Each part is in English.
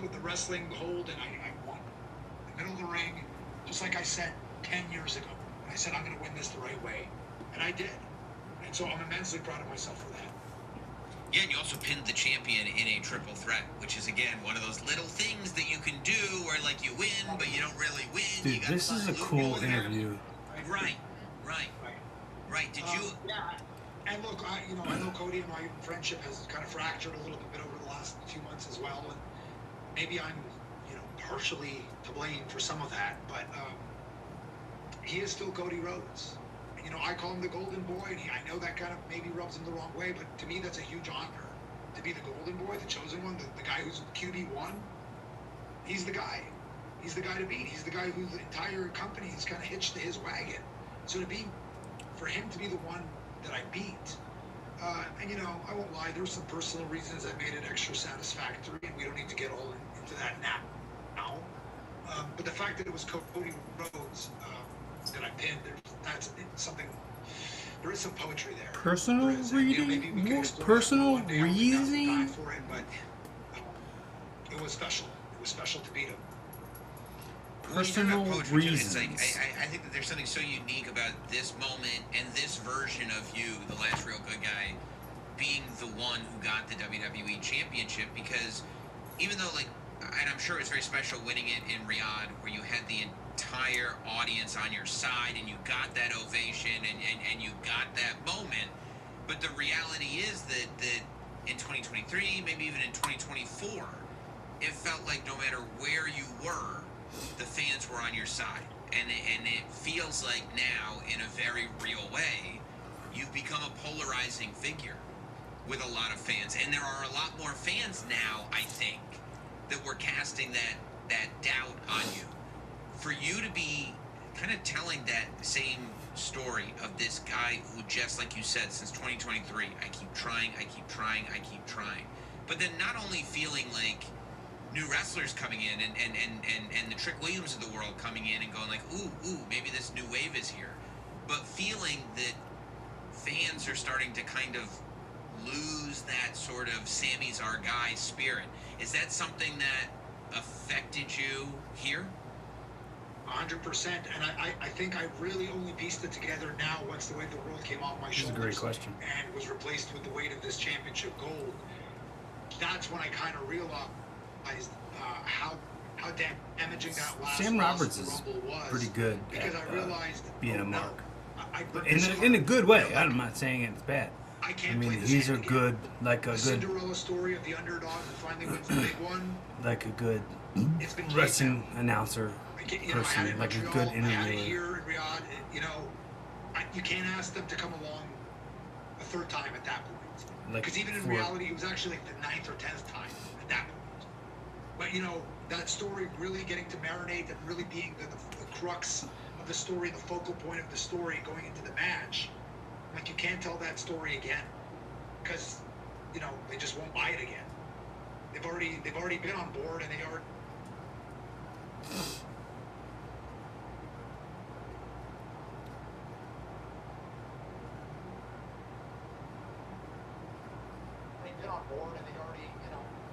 with the wrestling hold, and I won. In the middle of the ring, just like I said 10 years ago. I said, I'm going to win this the right way. And I did. And so I'm immensely proud of myself for that. Yeah, and you also pinned the champion in a triple threat, which is, again, one of those little things that you can do where, like, you win, but you don't really win. Dude, this is a cool interview. Right. Did you... Yeah. And look, I know Cody and my friendship has kind of fractured a little bit over the last few months as well. And maybe I'm, partially to blame for some of that. But he is still Cody Rhodes. I call him the Golden Boy, and I know that kind of maybe rubs him the wrong way, but to me, that's a huge honor to be the Golden Boy, the chosen one, the guy who's QB1. He's the guy. He's the guy to beat. He's the guy who the entire company is kind of hitched to his wagon. So for him to be the one that I beat, and I won't lie, there's some personal reasons that made it extra satisfactory, and we don't need to get all into that now. But the fact that it was Cody Rhodes that I pinned, that's something. There is some poetry there. Personal reading? Personal reasoning? For it, but it was special. It was special to beat him. Personal reasons. I think that there's something so unique about this moment and this version of you, the last real good guy, being the one who got the WWE Championship, because even though, and I'm sure it's very special winning it in Riyadh, where you had the entire audience on your side and you got that ovation and you got that moment, but the reality is that in 2023, maybe even in 2024, it felt like no matter where you were, the fans were on your side, and it feels like now, in a very real way, you've become a polarizing figure with a lot of fans, and there are a lot more fans now, I think, that were casting that doubt on you. For you to be kind of telling that same story of this guy who, just like you said, since 2023, I keep trying, but then not only feeling like new wrestlers coming in and the Trick Williams of the world coming in and going like, ooh, maybe this new wave is here, but feeling that fans are starting to kind of lose that sort of Sammy's our guy spirit. Is that something that affected you here? 100%, and I think I really only pieced it together now once the weight of the world came off my shoulders. That's a great question. And was replaced with the weight of this championship gold. That's when I kind of realized how damaging that last Sam Roberts is was, pretty good because at I realized being a mark. In a good way. I'm not saying it's bad. I mean, he's a good, Cinderella story of the underdog who finally wins the big one. Like a good wrestling announcer person, like a good interviewer. I had it here in Riyadh. You can't ask them to come along a third time at that point. Because even in reality, it was actually like the 9th or 10th time at that point. But that story really getting to marinate and really being the crux of the story, the focal point of the story going into the match. Like, you can't tell that story again, because they just won't buy it again. They've already been on board, and they are. They've been on board, and they already, you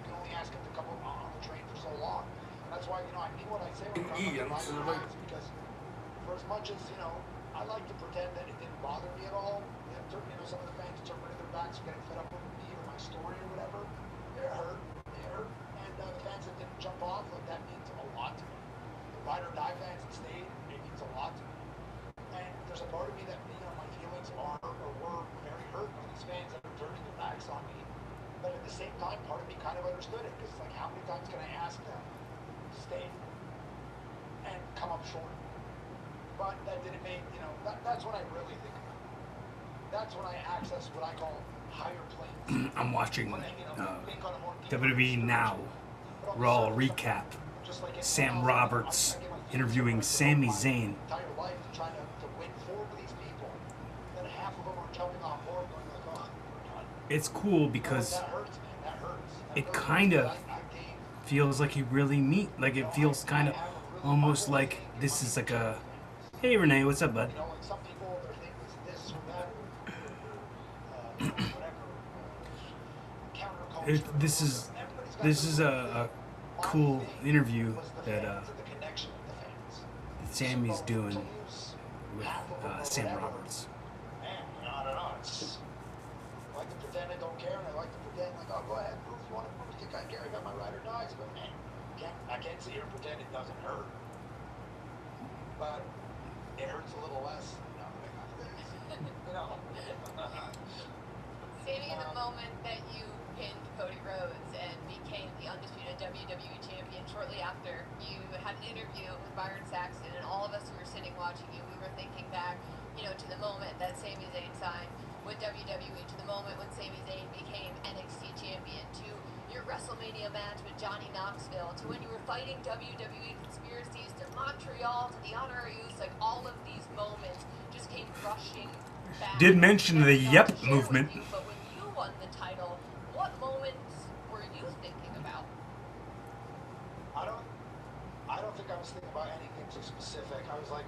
can only ask them to come on the train for so long. And that's why, I mean what I say when I'm on the rides, because for as much as, I like to pretend that it didn't bother me at all. Some of the fans turn their backs, getting fed up with me or my story or whatever. They're hurt. And the fans that didn't jump off, that means a lot to me. The ride or die fans that stayed, it means a lot to me. And there's a part of me that, my feelings are or were very hurt by these fans that are turning their backs on me. But at the same time, part of me kind of understood it, because it's like, how many times can I ask them to stay and come up short? But that didn't make, that's what I really think about. That's when I access what I call higher planes. I'm watching WWE Now Raw recap. Sam Roberts interviewing Sami Zayn. It's cool because it kind of feels like he really it feels kind of almost like this is like a, hey Renee, what's up, bud? This is a cool interview that Sammy's doing with Sam Roberts. Man, I don't know. It's I like to pretend I don't care, and I like to pretend like, oh, go ahead, prove you want to prove you think I care about my ride or dies, but man, I can't sit here and pretend it doesn't hurt. But it hurts a little less. You know. Sammy, in the moment that you pinned Cody Rhodes and became the undisputed WWE champion, shortly after you had an interview with Byron Saxton, and all of us who were sitting watching you, we were thinking back, to the moment that Sami Zayn signed with WWE, to the moment when Sami Zayn became NXT champion, to your WrestleMania match with Johnny Knoxville, to when you were fighting WWE conspiracies, to Montreal, to the Honor Use, like all of these moments just came rushing back. Did mention the yep movement. But when you won the title, what moments were you thinking about? I don't think I was thinking about anything too specific. I was like,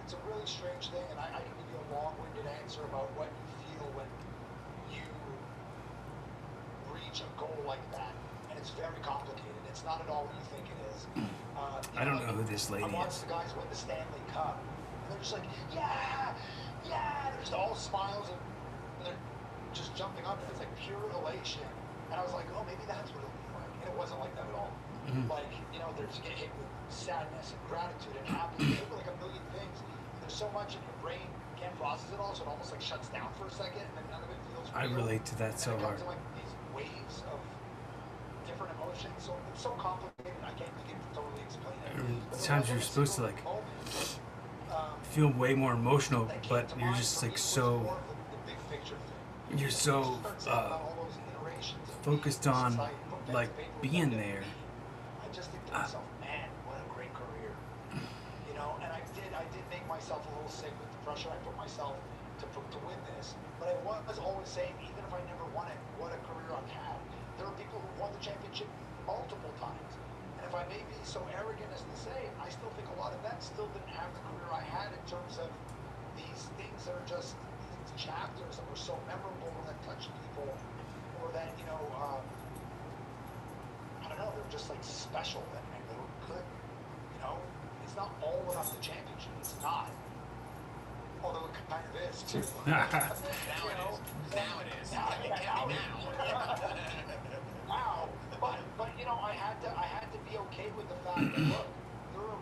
it's a really strange thing, and I can give you a long-winded answer about what you feel when you reach a goal like that, and it's very complicated. It's not at all what you think it is. I don't know who this lady I watched is. the guys win the Stanley Cup, and they're just like, yeah, they're just all smiles, and they're just jumping up, and it's like pure elation. And I was like, oh, maybe that's what it'll be like. And it wasn't like that at all. Like, they're just getting hit with sadness and gratitude and happiness, hit with like a million things. There's so much in your brain can't process it all, so it almost like shuts down for a second, and then none of it feels real. I relate to that so and it hard. comes in like these waves of different emotions. So it's so complicated, I can't begin to totally explain it. Sometimes you're supposed to like feel way more emotional, but you're just like so. You're so focused on like being there. I just think to myself, man, what a great career. And I did make myself a little sick with the pressure I put myself to win this. But I was always saying, even if I never won it, what a career I've had. There are people who won the championship multiple times. And if I may be so arrogant as to say, I still think a lot of them still didn't have the career I had in terms of these things that are just these chapters that were so memorable or that touched people, or that, I don't know, they're just like special and they were good. It's not all about the championship. It's not. Although it kind of is too. Now it is. Now. But I had to be okay with the fact that look, there are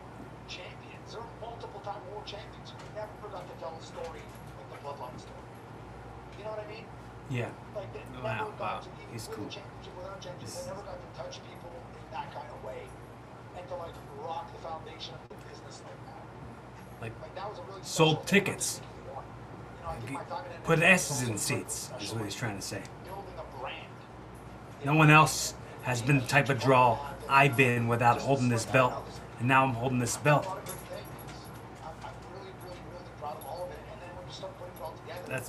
champions, there are multiple-time world champions who never got to tell a story like the Bloodline story. You know what I mean? Yeah. Like they Wow, never got to he's with cool. a championship, without a championship, they never got to touch people in that kind of way, and to like rock the foundation of the business like that. Like That was a really sold special tickets. I think my time in Put NXT asses in was seats, is what he's trying to say. building a brand. No one else has been the type of draw I've been without holding this belt, and now I'm holding this belt. I'm really, really, really proud of all of it. And then when you start putting it all together,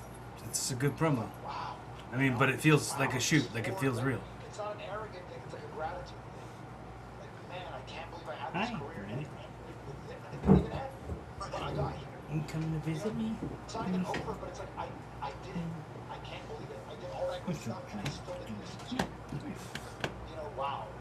It's a good promo. wow. I mean, but it feels like a shoot, like it feels real. It's not an arrogant thing, it's like a gratitude thing. Like, man, I can't believe I had this Hi. career. And it didn't even end. But I got here. You coming to visit me? It's not even over, but it's like, I did it. I can't believe it. I did all that good stuff, and I still didn't listen to it. Wow.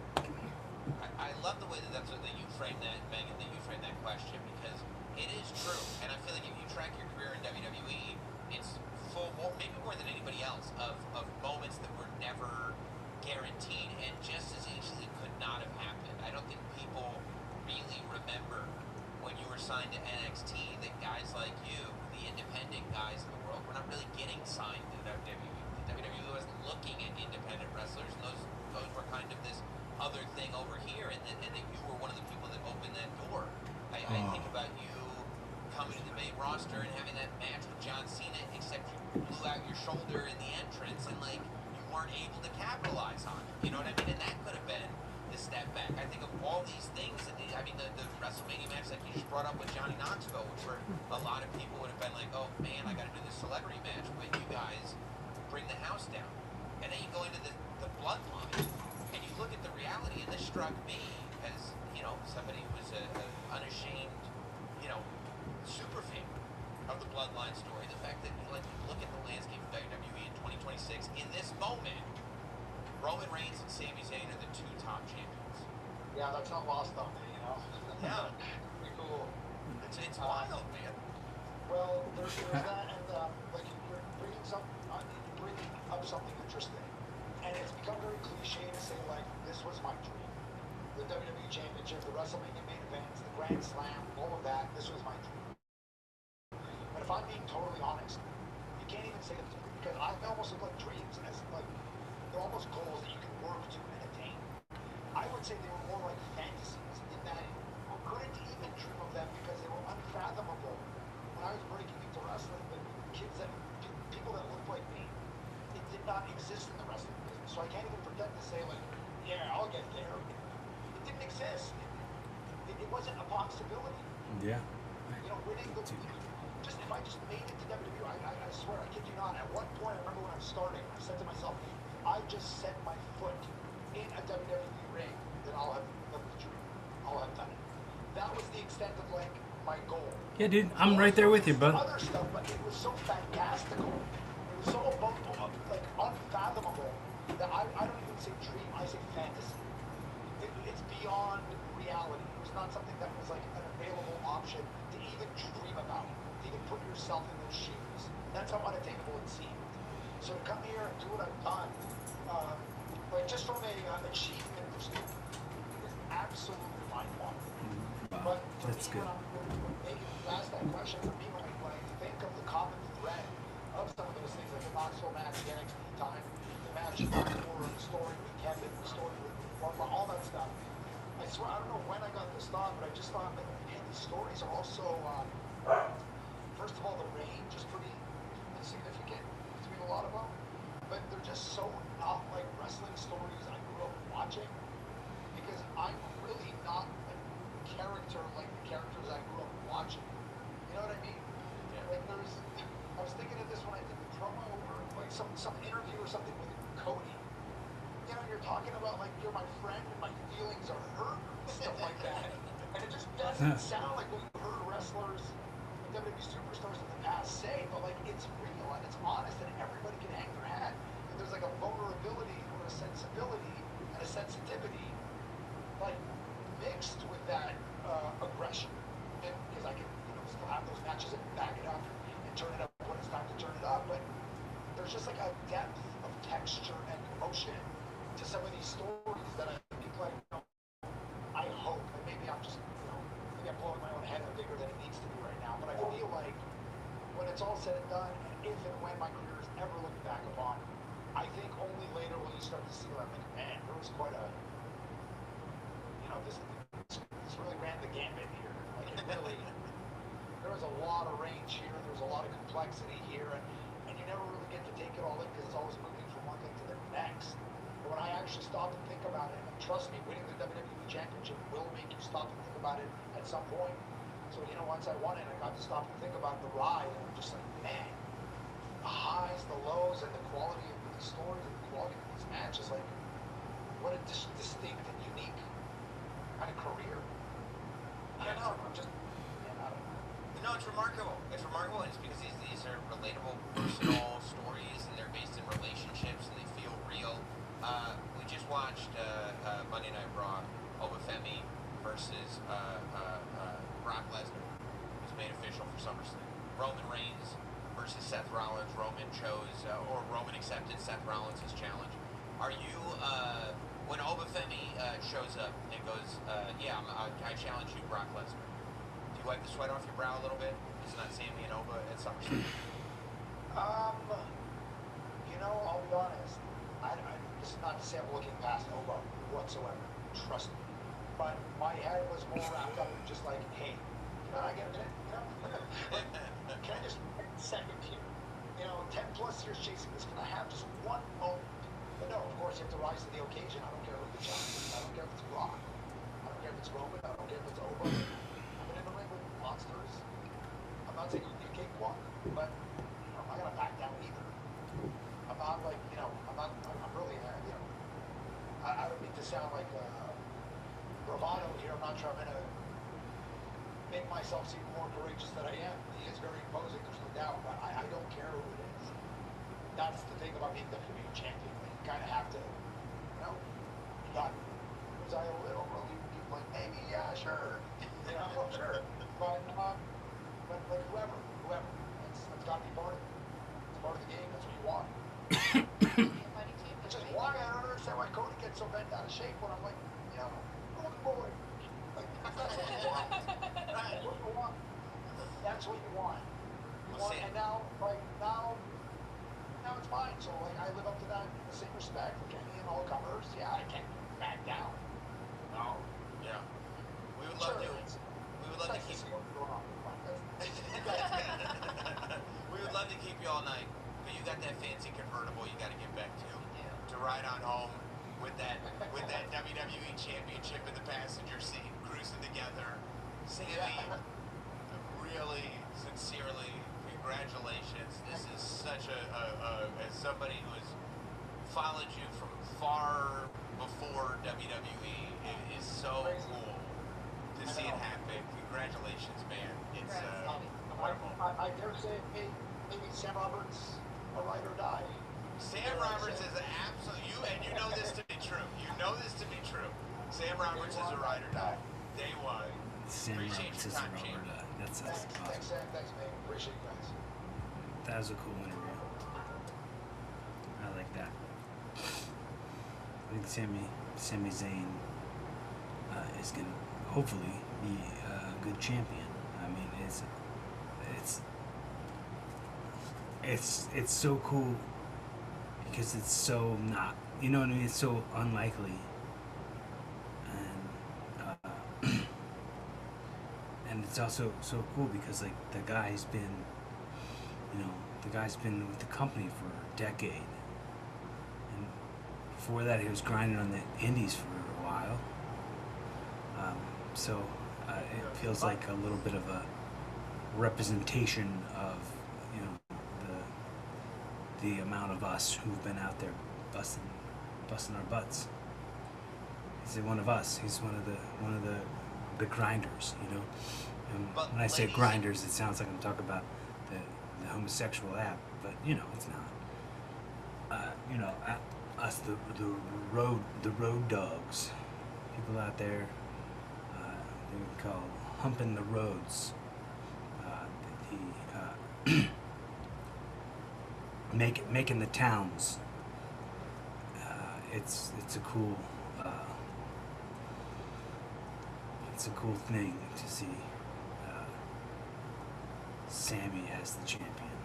I love the way that you frame that, Megan, that you frame that question, because it is true. And I feel like if you track your career in WWE, it's full, maybe more than anybody else, of moments that were never guaranteed and just as easily could not have happened. I don't think people really remember when you were signed to NXT that guys like you, the independent guys in the world, were not really getting signed to WWE. The WWE wasn't looking at independent wrestlers, and those were kind of this other thing over here, and that you were one of the people that opened that door. I think about you coming to the main roster and having that match with John Cena, except you blew out your shoulder in the entrance, and like you weren't able to capitalize on it. You know what I mean? And that could have been the step back. I think of all these things, and the WrestleMania match that you just brought up with Johnny Knoxville, which were a lot of people would have been like, oh man, I got to do this celebrity match when you guys bring the house down. And then you go into the bloodline, and you look at the reality, and this struck me as, somebody who was an unashamed, super fan of the bloodline story. The fact that you look at the landscape of WWE in 2026, in this moment, Roman Reigns and Sami Zayn are the two top champions. Yeah, that's not lost on me, you know? Yeah. Pretty cool. It's wild, man. Well, there's that, and like you're bringing up something interesting, and it's become very cliche to say like this was my dream, the WWE Championship, the WrestleMania main events, the Grand Slam, all of that. This was my dream. But if I'm being totally honest, you can't even say it's because I almost look like dreams as like they're almost goals that you can work to and attain. I would say they were more like fantasies in that I couldn't even dream of them because they were unfathomable. When I was breaking into wrestling, the kids that people that looked like me, it did not exist in the wrestling business. So I can't even pretend to say like, yeah, I'll get there. It didn't exist. It wasn't a possibility. Yeah. You know, winning the just if I just made it to WWE, I swear, I kid you not. At one point, I remember when I was starting, I said to myself, I just set my foot in a WWE ring, then I'll have lived the dream. I'll have done it. That was the extent of like my goal. Yeah, dude, I'm right there with you, bud. Other stuff, but it was so fantastical. It was so like unfathomable that I don't even say dream. I say fantasy. It's beyond reality. It was not something that was like an available option to even dream about, to even put yourself in those shoes. That's how unattainable it seemed. So to come here and do what I've done, like just from a achievement perspective, is absolutely mind-boggling. Wow, But for that's me, good. when you ask that question, for me, when I think of the common thread of some of those things, like the Knoxville match, the NXT time, the match before, the story with Kevin, the story with Marla, all that stuff, I swear, I don't know when I got this thought, but I just thought that, man, these stories are also, first of all, the range is pretty insignificant between a lot of them, but they're just so not like wrestling stories I grew up watching, because I'm really not a character like the characters I grew up watching. You know what I mean? Yeah. Like I was thinking of this when I did the promo or like some interview or something with Cody. You know, you're talking about like you're my friend and my feelings are hurt and stuff like that. And it just doesn't sound like what you heard wrestlers and WWE superstars in the past say, but like it's real and it's honest and everybody can hang their hat. And there's like a vulnerability or a sensibility and a sensitivity like mixed with that aggression. And because I can, you know, still have those matches and back it up and turn it up when it's time to turn it up. But there's just like a depth of texture and emotion to some of these stories that I think like, you know, I hope, and maybe I'm just, you know, maybe I'm blowing my own head up bigger than it needs to be right now, but I feel like when it's all said and done, and if and when my career is ever looked back upon, I think only later will you start to see like, man, there was quite a, you know, this really ran the gambit here. Like it really, there was a lot of range here, there was a lot of complexity here, and you never really get to take it all in because it's always moving from one thing to the next. But when I actually stop and think about it, and trust me, winning the WWE Championship will make you stop and think about it at some point. So, you know, once I won it, I got to stop and think about the ride, and I'm just like, man, the highs, the lows, and the quality of these stories and the quality of these matches, like, what a distinct and unique kind of career. I don't know, I'm just, man, I don't know. No, it's remarkable. It's remarkable, and it's because these are relatable, personal stories, and they're based in relationships, and they feel real. We just watched Monday Night Raw, Obafemi versus Brock Lesnar. It was made official for SummerSlam. Roman Reigns versus Seth Rollins. Roman accepted Seth Rollins' challenge. Are you, when Obafemi shows up and goes, I challenge you, Brock Lesnar, do you wipe the sweat off your brow a little bit? It's not Sammy and Oba at SummerSlam. You know, I'll be honest. This is not to say I'm looking past Oba whatsoever. Trust me. But my head was more wrapped up in just like, hey, can I get a minute? You know? Can I just second here? You know, 10 plus years chasing this. Can I have just one moment? But no, of course, you have to rise to the occasion. I don't care who the challenge is. I don't care if it's Brock. I don't care if it's Roman. I don't care if it's Oba. I've been in the ring with monsters. I'm not saying you can cakewalk, but you know, I'm not gonna back down either. I'm not like, you know, I'm really, you know, I don't mean to sound like bravado here. I'm not trying to make myself seem more courageous than I am. He is very imposing, there's no doubt, but I don't care who it is. That's the thing about being WWE champion. You kind of have to, you know, you got, was I a little really Cody gets so bent out of shape when I'm like, you know, good boy. Like, that's what you want. That's what you want. That's what you want. And now, like, now it's mine. So, like, I live up to that in the same respect. Like, any and all comers, yeah, I can't back down. No. Yeah. We would love to. We would love to keep. We would love to keep you all night, but you got that fancy convertible you got to get back to ride on home with that WWE Championship in the passenger seat, cruising together. Sammy, really, sincerely, congratulations. This is such as somebody who has followed you from far before WWE, it is so cool to see it happen. Congratulations, man. It's I dare say maybe Sam Roberts, a ride or die. Sam Roberts is an absolute, you know this to be true. You know this to be true. Sam Roberts is a ride or die. Day one. Sam Roberts is a ride or die. That's awesome. Thanks, Sam. Thanks, man. Appreciate you guys. That was a cool interview. I like that. I think Sami Zayn is going to hopefully be a good champion. I mean, it's so cool because it's so not, you know what I mean? It's so unlikely, and and it's also so cool because like the guy's been with the company for a decade, and before that he was grinding on the indies for a while. So it feels like a little bit of a representation of, you know, the amount of us who've been out there busting our butts. He's one of us. He's one of the grinders, you know. And when I say grinders, it sounds like I'm talking about the homosexual act, but you know, it's not. You know, us the road dogs, people out there. They would call humping the roads. Making the towns. It's a cool thing to see Sammy as the champion.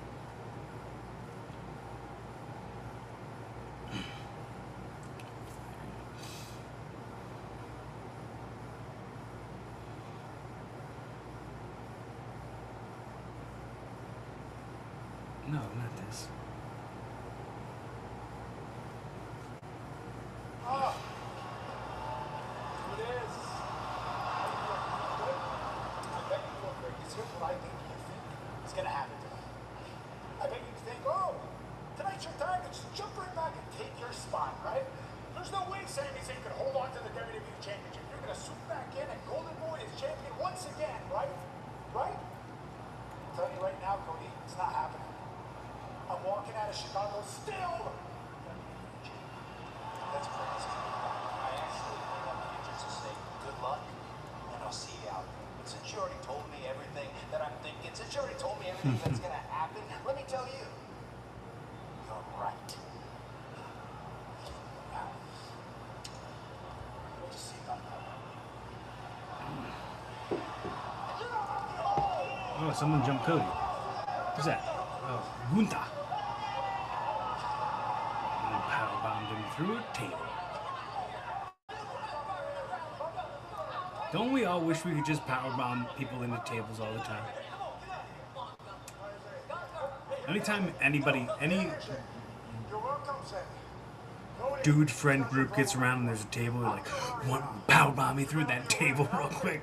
No, not this. Oh, it is. I bet you feel great. Because here's what I think you think is going to happen tonight. I bet you think, oh, tonight's your time to just jump right back and take your spot, right? There's no way Sami Zayn can hold on to the WWE Championship. You're going to swoop back in and Golden Boy is champion once again, right? Right? I'm telling you right now, Cody, it's not happening. I'm walking out of Chicago still. That's crazy. I actually went up here just to say good luck, and I'll see you out there. But since you already told me everything that I'm thinking, since you already told me everything that's going to happen, let me tell you, you're right. Now, we'll just see about that. Oh, someone jumped Cody. Who's that? Oh, Gunther. And powerbombed him through a table. Don't we all wish we could just powerbomb people into tables all the time? Anytime anybody, any dude friend group gets around and there's a table, you're like, want powerbomb me through that table real quick.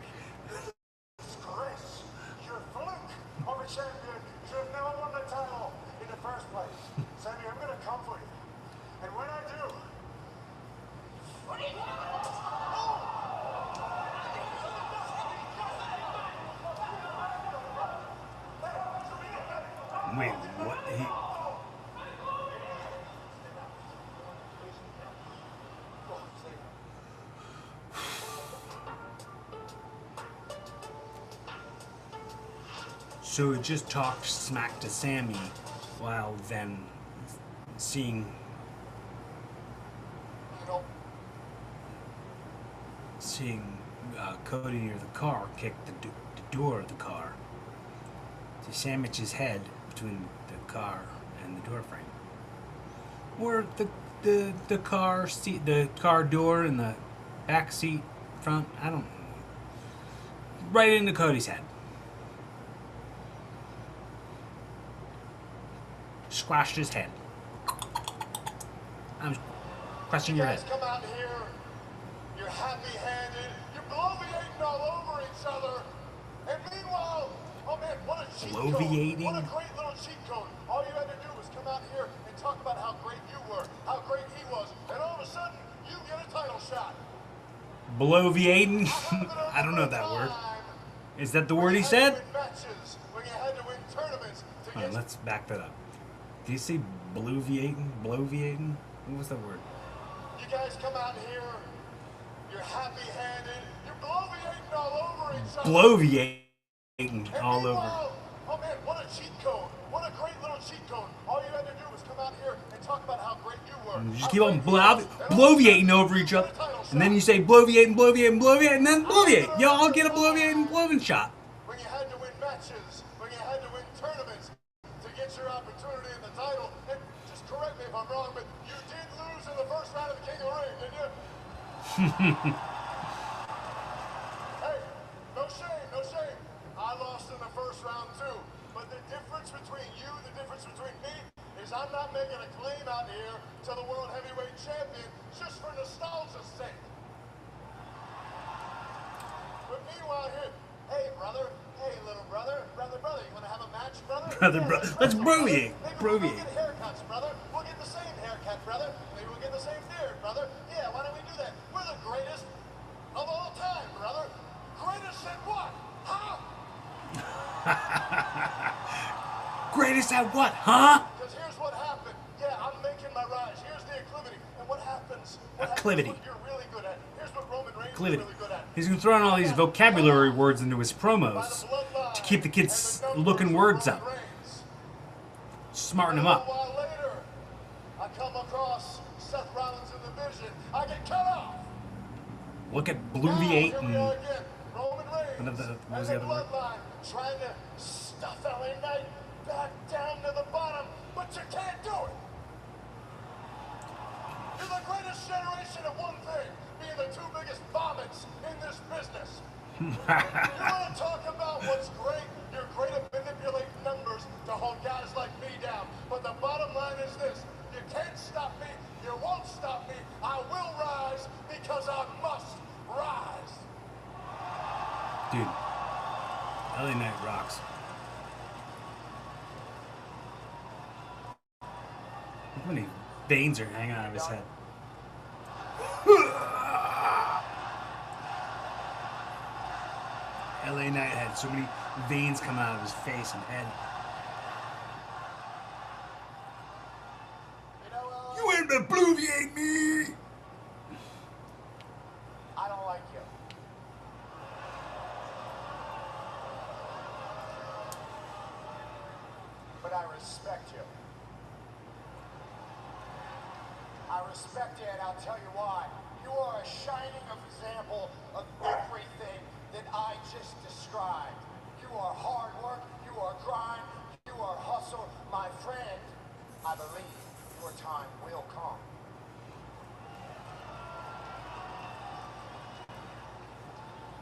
Wait, what? So he just talked smack to Sammy while then seeing seeing Cody near the car kick the door of the car to sandwich his head between the car and the door frame, or the car seat, the car door and the back seat front. I don't know. Right into Cody's head. Squashed his head. I'm crushing your head. You guys come out here, you're happy-handed, you're bloviating all over each other, and meanwhile, oh man, what a cheat code. Bloviating? What a great little cheat code. All you had to do was come out here and talk about how great you were, how great he was, and all of a sudden, you get a title shot. Bloviating? I don't know that word. Is that the word he said? Hold on, let's back that up. Do you say bloviating? Bloviating? What was that word? You guys come out here, you're happy-handed, you're bloviating all over each other. Bloviating all over. Oh man, what a cheat code. What a great little cheat code. All you had to do was come out here and talk about how great you were. You just keep on bloviating over each other. And then you say bloviating, bloviating, bloviating, and then bloviate. Y'all get a bloviating, bloviating shot. When you had to win matches, when you had to win tournaments to get your opportunity in the title, and just correct me if I'm wrong, but you did lose in the first round of the King of the Ring, didn't you? Hey, no shame, no shame. I lost in the first round too. But the difference between you, the difference between me, is I'm not making a claim out here to the World Heavyweight Champion just for nostalgia's sake. But meanwhile here, hey brother, hey little brother, you wanna have a match, brother? Let's bloviate, We'll get haircuts, brother. We'll get the same haircut, brother. Maybe we'll get the same beard, brother. Yeah, why don't we do that? We're the greatest of all time, brother. Greatest at what? Huh? Greatest at what, huh? Because here's what happened. Yeah, I'm making my rise. Here's the acclivity. And what happens? Acclivity. What you're really good at. Here's what Roman Reigns is Acclivity. really good at. He's gonna throw in all these vocabulary words into his promos to keep the kids looking words up. Smarten him A up. while later, I come across Seth Rollins in the vision. I get cut off. Look at Now, Bloviate here we and are again. Roman Reigns what was and the the other word? Bloodline trying to stuff LA Knight back down to the bottom, but you can't do it. You're the greatest generation at one thing, being the two biggest vomits in this business. You want to talk about what's great? You're great at manipulating numbers to hold guys like me down. But the bottom line is this. You can't stop me. You won't stop me. I will rise because I must rise. Dude, LA Knight rocks. Look how many veins are hanging out of his head. LA Knight had so many veins coming out of his face and head. You ain't the bloviate me! I don't like you. But I respect you. I respect you, and I'll tell you why. You are a shining example of everything that I just described. You are hard work, you are grind, you are hustle. My friend, I believe your time will come.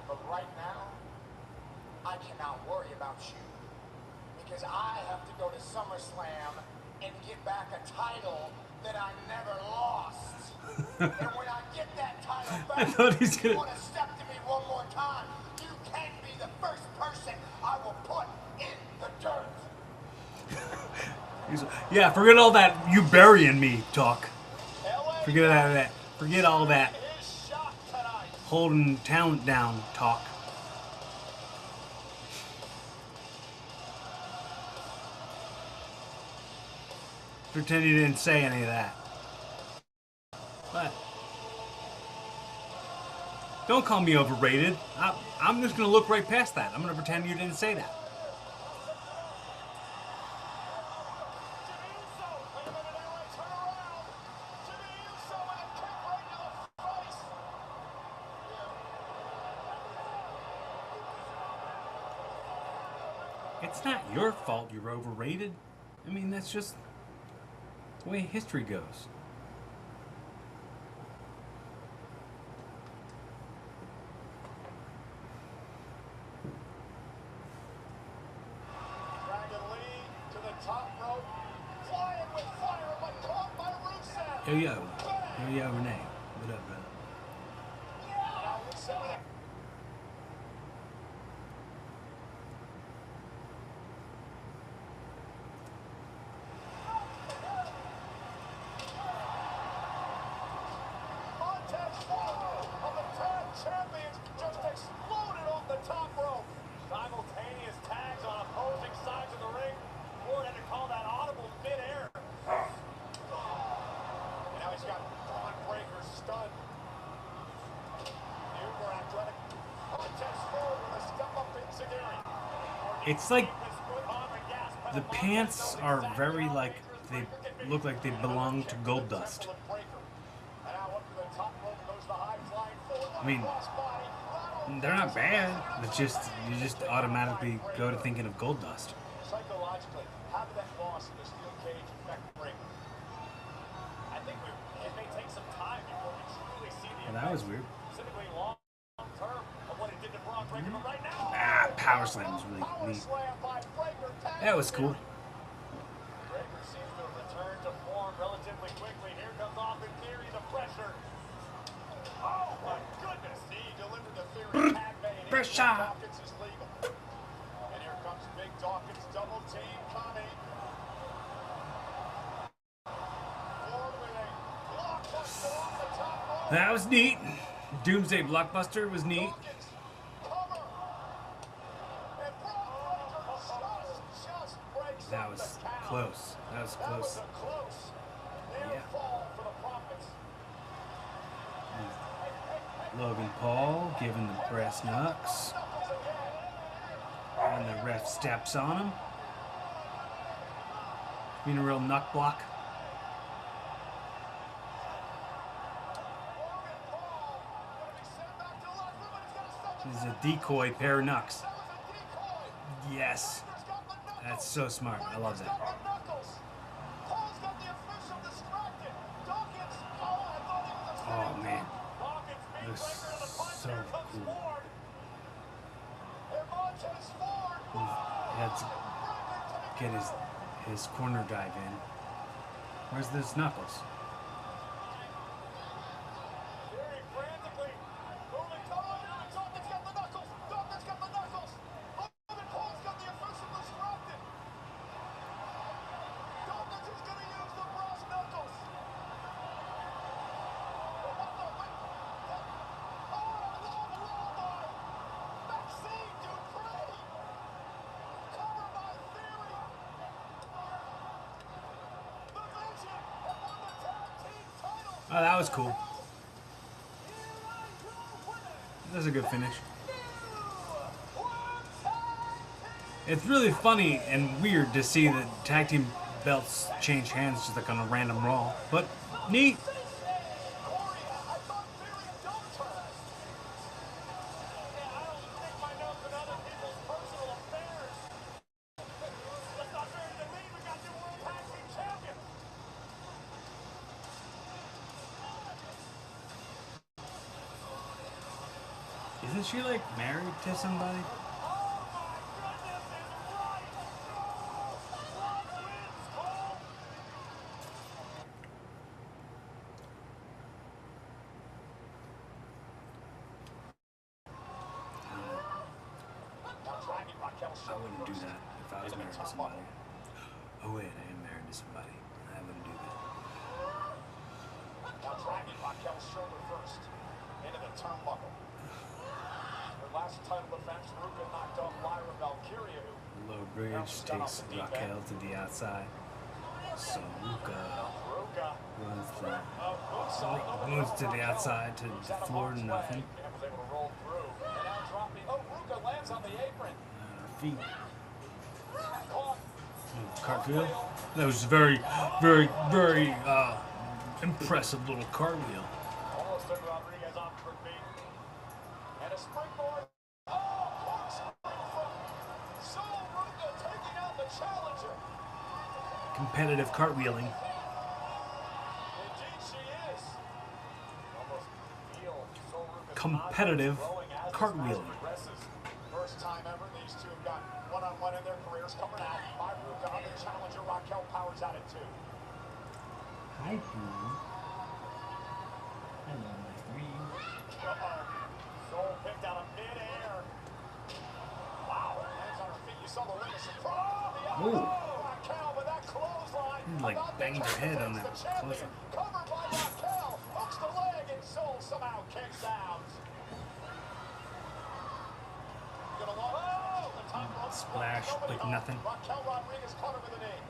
But right now, I cannot worry about you. Because I have to go to SummerSlam and get back a title that I never lost. And when I get that title back, I thought he's gonna... you want to step to me one more time, you can be the first person I will put in the dirt. Yeah, forget all that you burying me talk. LA Forget all that. Forget all that is shot tonight. holding talent down talk. Pretend you didn't say any of that. But don't call me overrated. I'm just gonna look right past that. I'm gonna pretend you didn't say that. It's not your fault you're overrated. I mean, that's just the way history goes. Dragon Lee to the top rope. Flying with fire, but caught by Rusev. Yo, yo. Yo, yo, Renee. What up, brother? Now Rusev. Montez Ford of the tag champions just exploded off the top rope. Simultaneous tags on opposing sides of the ring. Ford had to call that audible mid-air. And now he's got Braun Breaker stunned. The uber athletic Montez Ford with a step-up enziguri. It's like the pants are very like they look like they belong to Gold Dust. I mean, they're not bad. It's just you just automatically go to thinking of Gold Dust. Psychologically, how did that loss in the steel cage affect Breaker? I think it may take some time before we truly see the Well, that was weird. specifically long term of what it did to Braun Breaker. But right now, Power slam was really power neat. slam by Breaker. That was cool. Breaker seems to have returned to form relatively quickly. Here comes Austin Theory, the pressure. Oh my goodness! He delivered the Theory tag bait. Pressure. Dawkins is legal. And here comes Big Dawkins, double team coming. Ford with a blockbuster off the top rope. That was neat. Doomsday Blockbuster was neat. Dawkins, cover. And Braun Breaker just breaks That up was the count. close. That was That was close. a close near Yeah. fall for the Profits. Logan Paul giving the brass knucks. And the ref steps on him. Being a real knuck block. This is a decoy pair of knucks. Yes. That's so smart. I love that. Oh man. That was so cool. He had to get his corner dive in. Where's those knuckles? Oh, that was cool. That's a good finish. It's really funny and weird to see the tag team belts change hands just like on a random Raw, but neat. Isn't she like married to somebody? I wouldn't do that if I was married to somebody. Oh wait, I am married to somebody. I wouldn't do that. Now dragging Raquel's shoulder first into the turnbuckle. Her last title defense, Ruka knocked off Lyra Valkyria, who Low bridge takes Raquel to the outside. So Ruka moves to the outside to the floor to nothing. and was able to roll through. And now dropping. Oh, Ruka lands on the apron. Her feet. Caught. Cartwheel. That was very, very, very impressive little cartwheel. Almost took Rodriguez off her feet. And a springboard. Oh, cork spring from Sol Ruka the challenger. Competitive cartwheeling. Indeed she is. Almost feel Solruka's Competitive growing as this cartwheeling. match progresses. First time ever these two have got one-on-one in their careers coming out. By Ruka on the challenger. Raquel powers at it too. Hi, Boo. Hello, my friend. Uh-oh. Soul picked out of mid-air. Wow. Hands on her feet. You saw the limit surprise. Ooh. Raquel with that clothesline. Like banged her head on that clothesline. Covered by Raquel. Hooks the leg and Soul somehow kicks out. Gonna oh, the top rope Splash like nothing. Raquel Rodriguez caught her with a knee.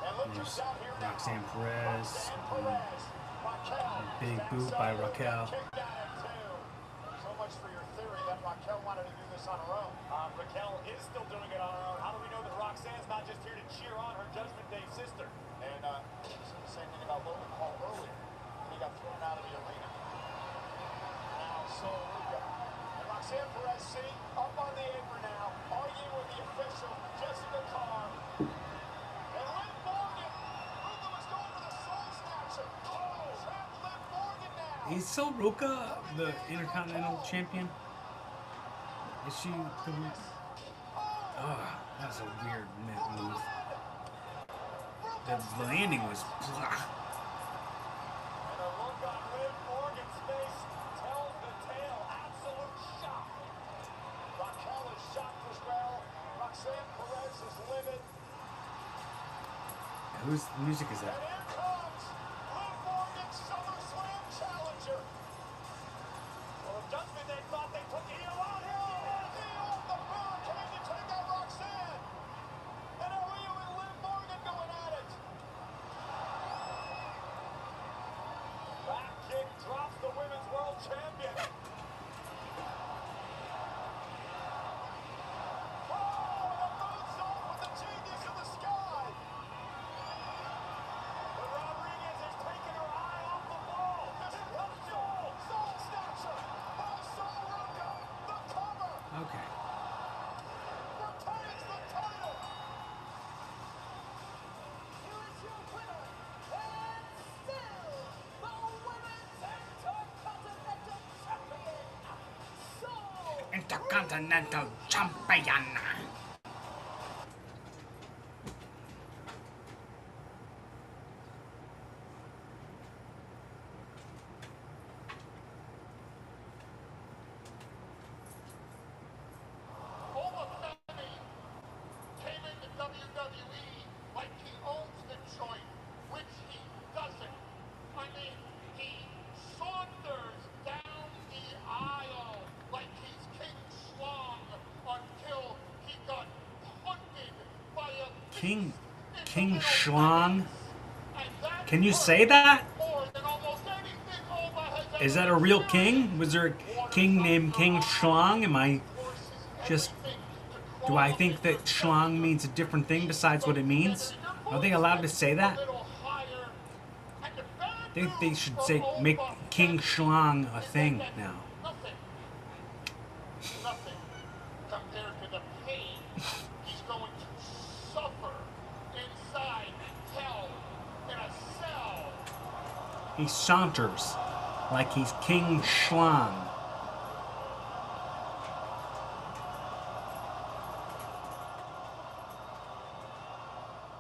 And look who's There's down here now. Roxanne Perez. Roxanne Perez. Raquel. Big stands boot up by and Raquel. kicked at it too. So much for your theory that Raquel wanted to do this on her own. Raquel is still doing it on her own. How do we know that Roxanne's not just here to cheer on her Judgment Day sister? And the same thing about Logan Paul earlier when he got thrown out of the arena. Now Solruka and Roxanne Perez see up on the apron now, arguing with the official Jessica Carr. And Liv Morgan, Ruka was going for the soul snatcher. Oh, trap Liv Morgan now. Is Solruka the Intercontinental Champion? Is she the... Oh, that was a weird move. The landing was... And the look on Liv Morgan's face tells the tale. Absolute shock. Raquel is shocked as well. Roxanne Perez is livid. Whose music is And that? here comes Liv Morgan's SummerSlam challenger. Well, if Judgment Day thought they took Io out here, Io off the barricade to take out Roxanne. And now Io and Liv Morgan going at it. Back kick drops the Women's World Champion. Oh, and a moonsault with the genius in the sky. But Rodriguez has taken her eye off the ball. Here comes Soul. Soul snatcher by Solruka. The cover Okay. retains the title. Here is your winner and still the Women's Intercontinental Champion, Soul. Intercontinental Champion. Oma Femi came into WWE like he owns the joint, which he doesn't. I mean, he saunters down the aisle like he's King Schlong until he got punted by a King beast in the middle Schlong? And that Can you hurt say that? more than almost anything Oma has Is that ever a real experienced. king? Was there a king named King Schlong? Am I just... Do I think that Schlong means a different thing besides what it means? Are they allowed to say that? I think they should say, make King Schlong a thing now. Nothing compared to the pain he's going to suffer inside hell in a cell. He saunters like he's King Schlong.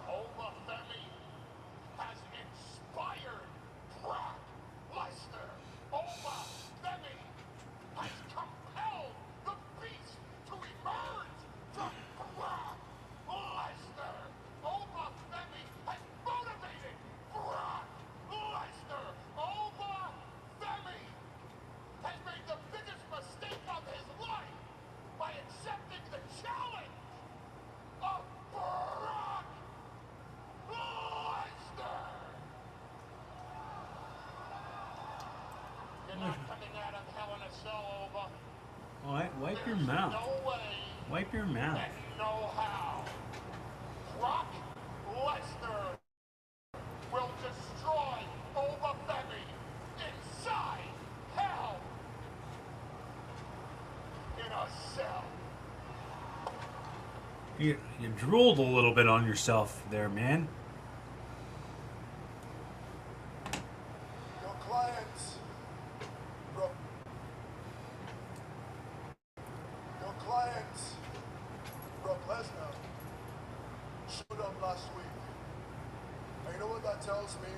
Oma Femi has inspired Brock Lesnar. Oma Femi has compelled the beast to emerge from Brock Lesnar. Oma Femi has motivated Brock Lesnar. Oma Femi has made the biggest mistake of his life by accepting the challenge of Brock Lesnar. You're not coming out of hell in a cell, Oma. Wipe your There's mouth. no way Wipe your mouth. and no how. Brock Lesnar will destroy Oma Femi inside hell in a cell. You drooled a little bit on yourself there, man. Your clients, Brock. Your clients, Brock Lesnar, showed up last week. And you know what that tells me?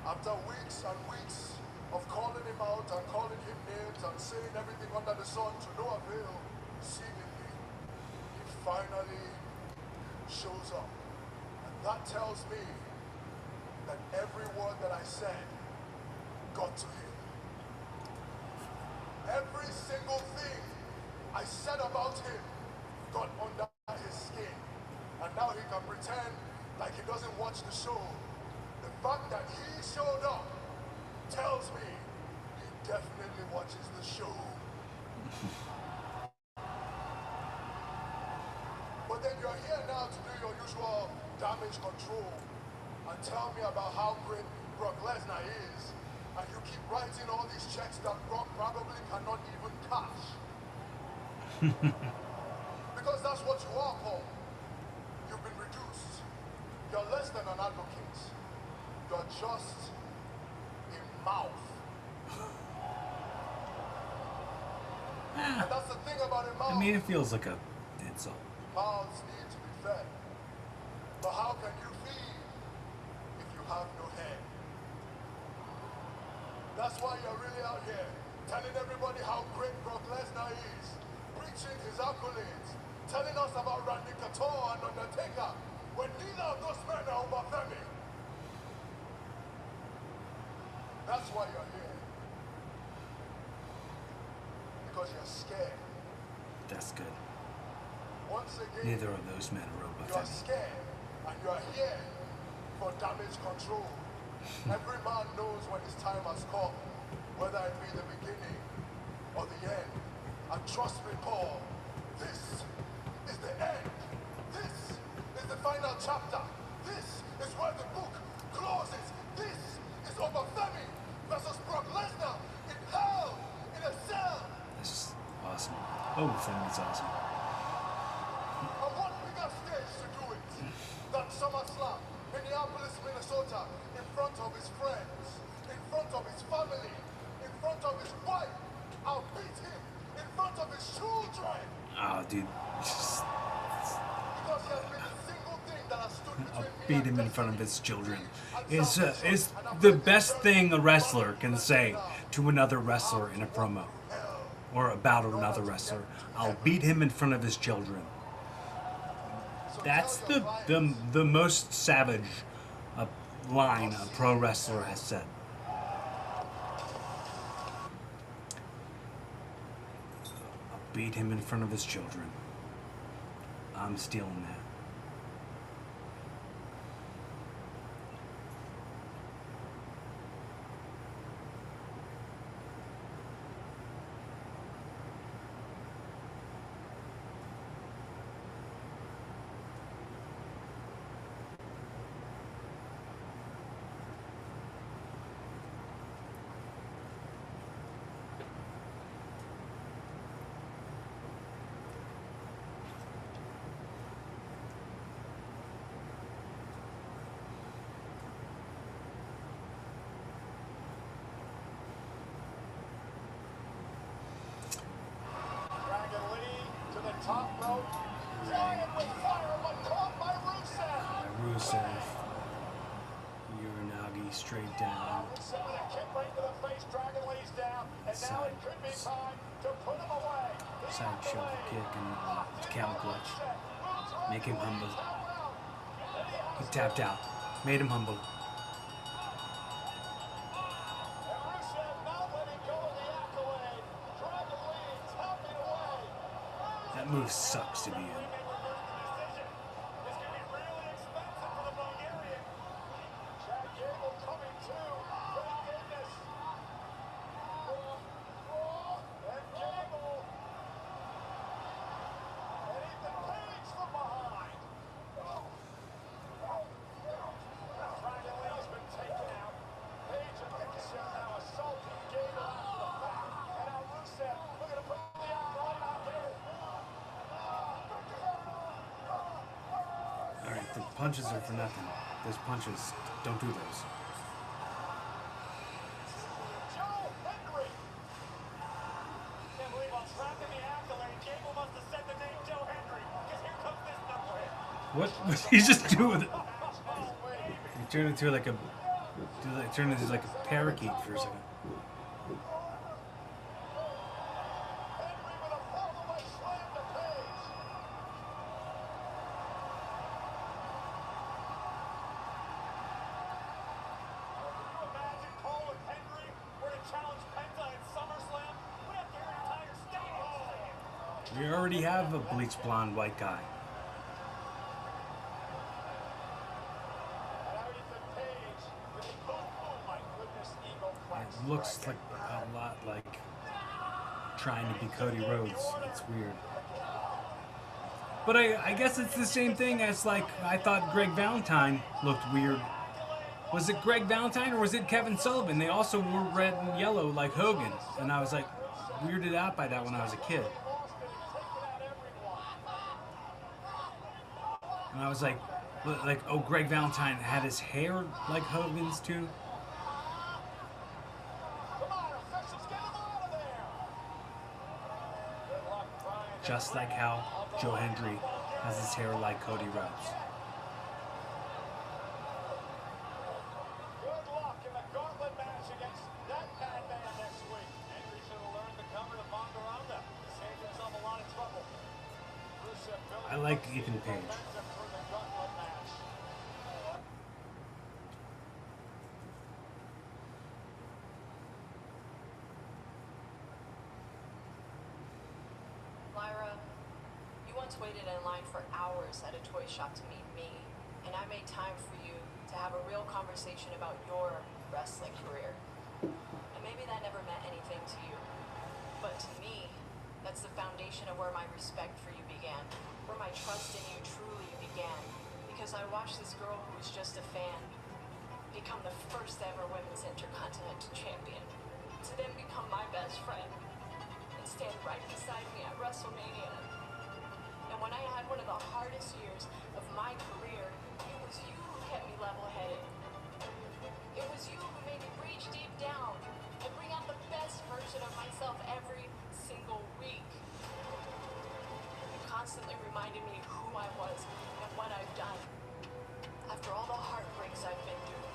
After weeks and weeks of calling him out and calling him names and saying everything under the sun to no avail, seemingly, he finally shows up. And that tells me that every word that I said got to him. Every single thing I said about him got under his skin. And now he can pretend like he doesn't watch the show. The fact that he showed up tells me he definitely watches the show. But then you're here now to do your usual damage control and tell me about how great Brock Lesnar is, and you keep writing all these checks that Brock probably cannot even cash. Because that's what you are, Paul. You've been reduced. You're less than an advocate. You're just a mouth. And that's the thing about a mouth. I mean, it feels like a insult. Mouths need to be fed. But how can you feed if you have no head? That's why you're really out here telling everybody how great Brock Lesnar is, preaching his accolades, telling us about Randy Couture and Undertaker, when neither of those men are Obafemi. That's why you're here. Because you're scared. That's good. Once again, Neither of those men are you're Obafemi. scared, and you're here for damage control. Every man knows when his time has come, whether it be the beginning or the end. And trust me, Paul, this is the end. This is the final chapter. This is where the book closes. This is Obafemi versus Brock Lesnar in hell, in a cell. That's just awesome. Obafemi's awesome. And what bigger stage to do it than SummerSlam, Minneapolis, Minnesota, in front of his friends, in front of his family, in front of his wife. I'll beat him in front of his children. Oh, dude. Because he has been the single thing that has stood I'll between me beat and him in front of destiny. his children. And Is salvation. And I'm the letting best you thing a know wrestler can that say now. to another wrestler in a promo, Hell. or about another wrestler. I'll beat him in front of his children. So That's tell your clients, the most savage line a pro wrestler has said. I'll beat him in front of his children. I'm stealing that. Dragon Lee to the top rope. Giant with fire, but caught by Rusev. Rusev, Uranagi straight down. Rusev with a kick right to the face. Dragon Lee's down. And now it could be time to put him away. Side shoulder kick and cow clutch. Make him humble. He tapped out. Made him humble. And Rusev not letting go of the accolade. Dragon Lee tapping away. That move sucks to be in. May reverse the decision. This could be really expensive for the Bulgarian. Chad Gable coming too. Thank goodness. And Gable. And Ethan Page from behind. Dragon Lee's been taken out. Page and Rusev now assaulting Gable after the fact. And now Rusev looking to put the accolade out there. punches are for nothing. Those punches, don't do those. Joe Henry! Can't believe I'm tracking the accolade. Gable must have said the name Joe Henry, because here comes this knucklehead. What was he just do with it? Oh, wait. He turned into like a, turned into like a parakeet for a second. Henry with a fall-away slam to Page. Can you imagine Cole if Henry were to challenge Penta at SummerSlam? We'd have to hear an entire stadium say it. We already have a bleach blonde white guy. It looks like a lot like trying to be Cody Rhodes. It's weird. But I guess it's the same thing as like I thought Greg Valentine looked weird. Was it Greg Valentine or was it Kevin Sullivan? They also wore red and yellow like Hogan. And I was like weirded out by that when I was a kid. And I was like, oh, Greg Valentine had his hair like Hogan's too. Just like how Joe Hendry has his hair like Cody Rhodes. Good luck in the gauntlet match against that bad man next week. Henry should have learned the cover to Bongaranga. Saved himself a lot of trouble. I like Ethan Page. Waited in line for hours at a toy shop to meet me, and I made time for you to have a real conversation about your wrestling career. And maybe that never meant anything to you, but to me, that's the foundation of where my respect for you began, where my trust in you truly began, because I watched this girl who was just a fan become the first ever women's intercontinental champion, to then become my best friend and stand right beside me at WrestleMania. And when I had one of the hardest years of my career, it was you who kept me level-headed. It was you who made me reach deep down and bring out the best version of myself every single week. You constantly reminded me who I was and what I've done. After all the heartbreaks I've been through,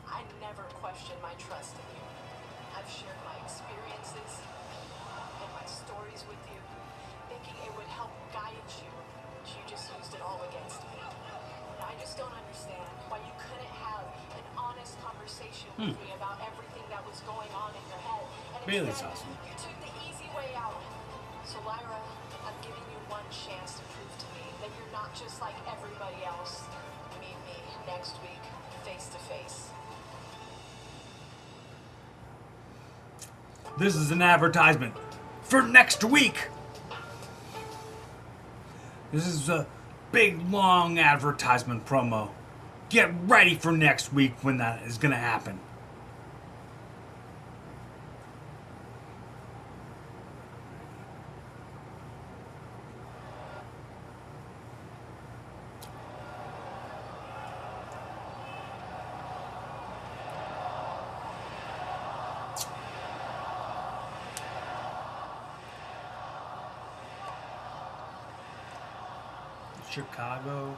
I never questioned my trust in you. I've shared my experiences and my stories with you, thinking it would help guide you, but you just used it all against me. And I just don't understand why you couldn't have an honest conversation with me about everything that was going on in your head. And Bailey's instead, awesome. you took the easy way out. So Lyra, I'm giving you one chance to prove to me that you're not just like everybody else. Meet me next week, face to face. This is an advertisement for next week. This is a big, long advertisement promo. Get ready for next week when that is going to happen. Chicago,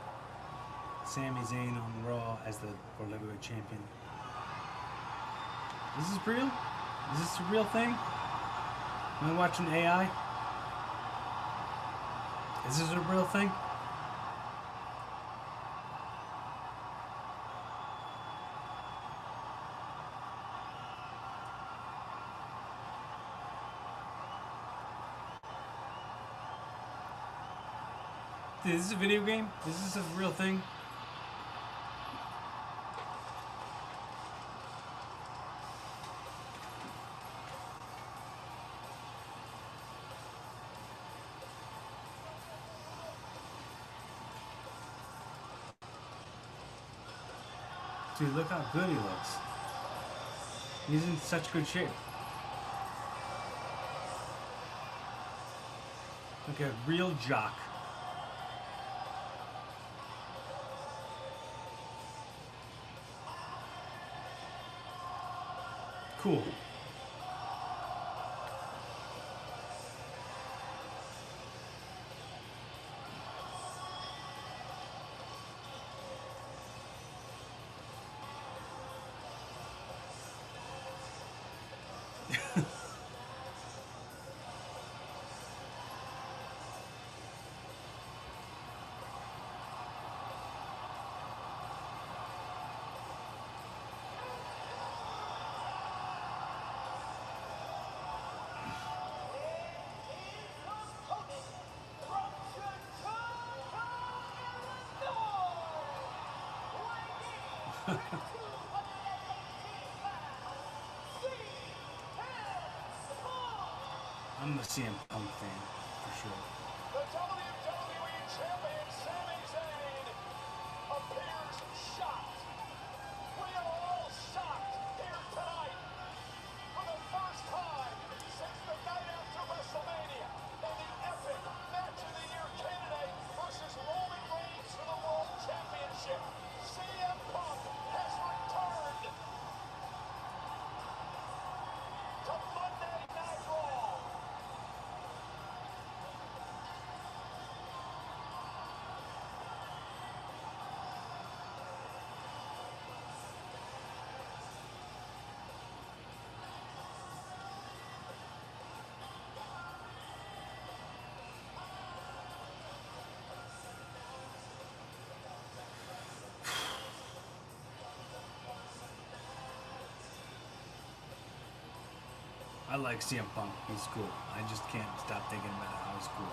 Sami Zayn on Raw as the World Heavyweight Champion. Is this real? Is this a real thing? Am I watching AI? Is this a real thing? Is this a video game? Is this a real thing? Dude, look how good he looks. He's in such good shape. Like a real jock. cool. I'm a CM Punk fan, for sure. The WWE Champion Sami Zayn appears shocked. We are all shocked here tonight. For the first time since the night after WrestleMania, in the epic match of the year candidate versus Roman Reigns for the World Championship, CM Punk has returned to Monday Night Raw. I like CM Punk. He's cool. I just can't stop thinking about how he's cool.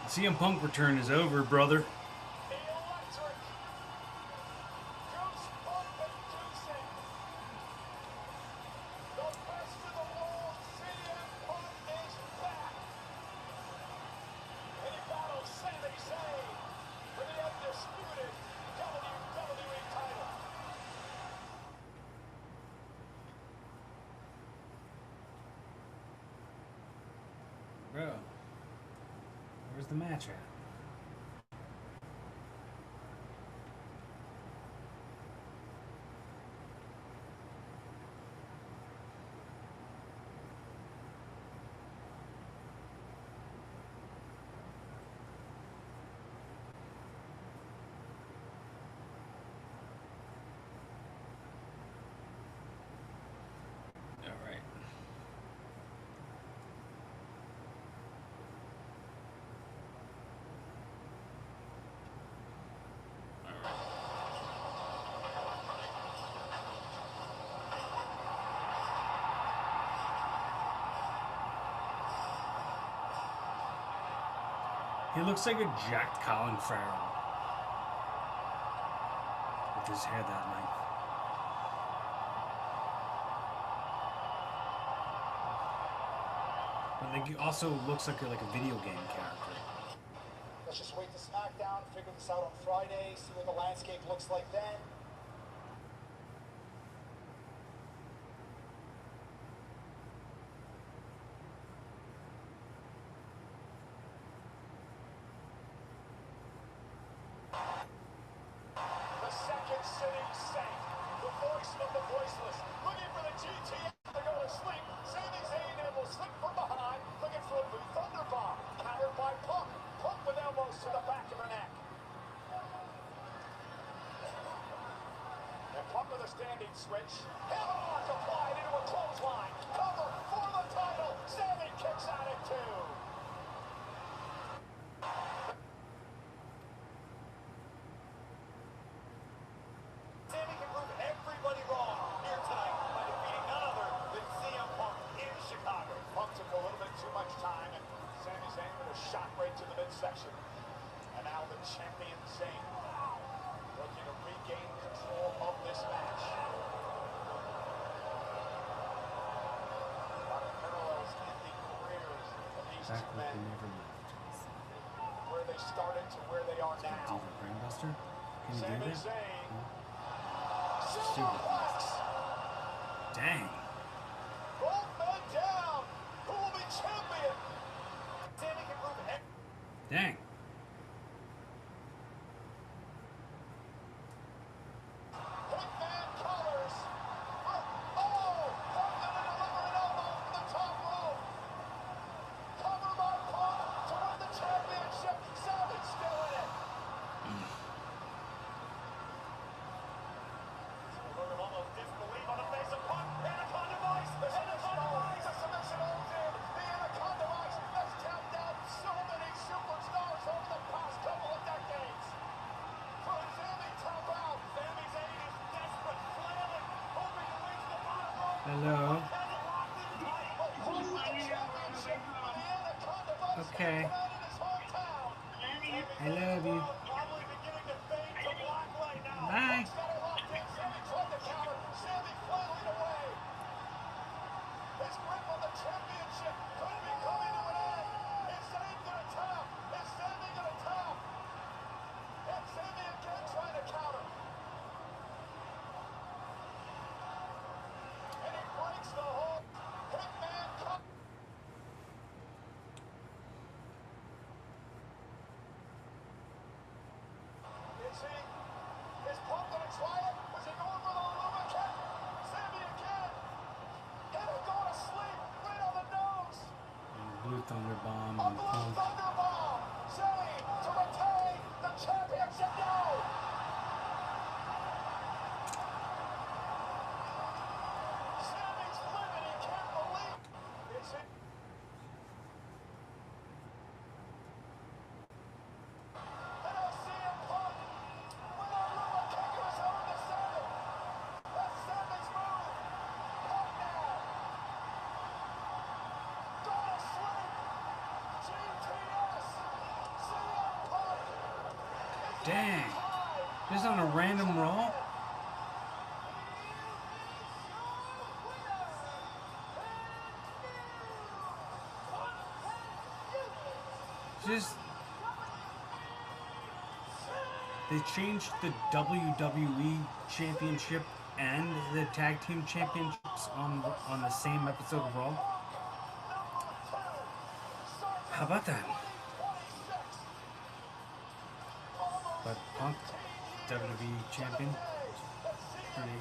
CM Punk return is over, brother. The electric, goosebump-inducing, the best in the world, CM Punk is back. And he battles Sami Zayn for the undisputed WWE title. Bro, where's the match at? All right. He looks like a jacked Colin Farrell with his hair that length. But like, he also looks like a video game character. Let's just wait to SmackDown, figure this out on Friday, see what the landscape looks like then. The second city sank. The voice of the voiceless. Looking for the GTM to go to sleep. Sami Zayn will slip from behind. Looking for a thunderbomb. Countered by Punk. Punk with elbows to the back of her neck. And Punk with a standing switch. Hammerlock applied into a clothesline. Cover for the title. Sami kicks out at 2. Sami can prove everybody wrong here tonight by defeating none other than CM Punk in Chicago. Punk took a little bit too much time, and Sami Zayn with a shot right to the midsection. And now the champion Zayn looking to regain control of this match. A lot of parallels in the careers of these Back two like men. they never left. they started to where they are now. Brainbuster? Can you do Sami that? Zayn, Stupid. superplex. Dang. Both men down. Who will be champion? Sami can prove it. Dang. Hitman colors. Oh! Punk gonna deliver an elbow from the top rope. Cover by Punk to win the championship. Sami's still in it. Look of almost disbelief on the face of Punk. Anaconda Vice. Anaconda Vice. The submission holds in. The Anaconda Vice has tapped out so many superstars over the past couple of decades. Will Sami tap out? Sami Zayn is desperate, flailing, hoping to reach the bottom rope. Hello. Has it locked in tight. Holds the championship. The Anaconda Vice Okay. can come out in his hometown. I love you. Probably beginning to fade to black right now. Bye. Punk's got it locked in. Sami tried to counter. Sami flailing away. His grip on the championship could be coming to an end. Is Zayn gonna tap? Is Sami gonna tap? And Sami again trying to counter. And he breaks the hold. Hitman cut. Is Punk gonna try it? Was he going for the lubricant? Sami again. It'll go to sleep right on the nose. Blue Thunder Bomb A and blue Punk. thunderbomb. Sami to retain the championship. No. Sami's livid. He can't believe it's it. And I see him Punk with a lubricant goes over to Sami. That's Sami's move. Punk now. Go to sleep. GTS. CM Punk. Dang. Just on a random roll? Just. They changed the WWE Championship and the Tag Team Championships on the same episode of Raw. How about that? But Punk, WWE Champion, pretty.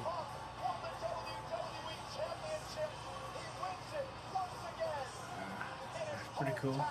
Pretty cool.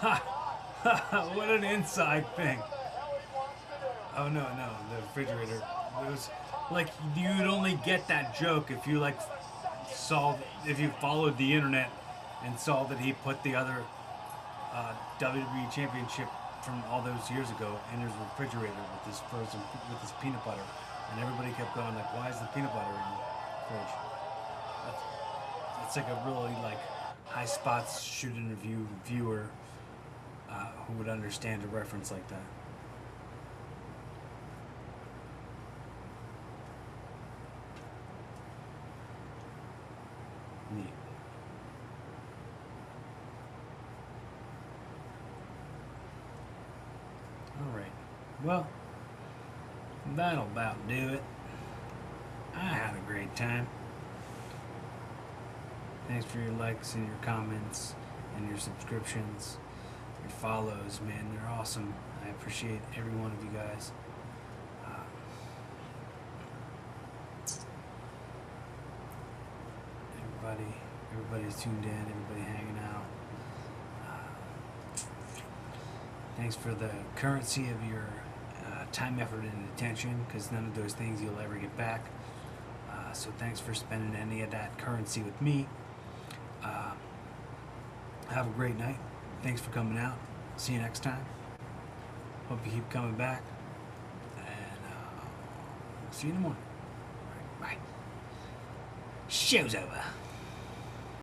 Ha! What an inside thing. Oh no, the refrigerator. It was like you'd only get that joke if you if you followed the internet and saw that he put the other WWE Championship from all those years ago in his refrigerator with his frozen with his peanut butter, and everybody kept going like, "Why is the peanut butter in the fridge?" That's like a really like high spots shooting review viewer who would understand a reference like that. Neat. Alright. Well, that'll about do it. I had a great time. Thanks for your likes and your comments and your subscriptions, your follows, man. They're awesome. I appreciate every one of you guys. Everybody's tuned in, everybody hanging out. Thanks for the currency of your time, effort, and attention, because none of those things you'll ever get back. So thanks for spending any of that currency with me. Have a great night. Thanks for coming out. see you next time. Hope you keep coming back. And see you in the morning. All right, bye. Show's over.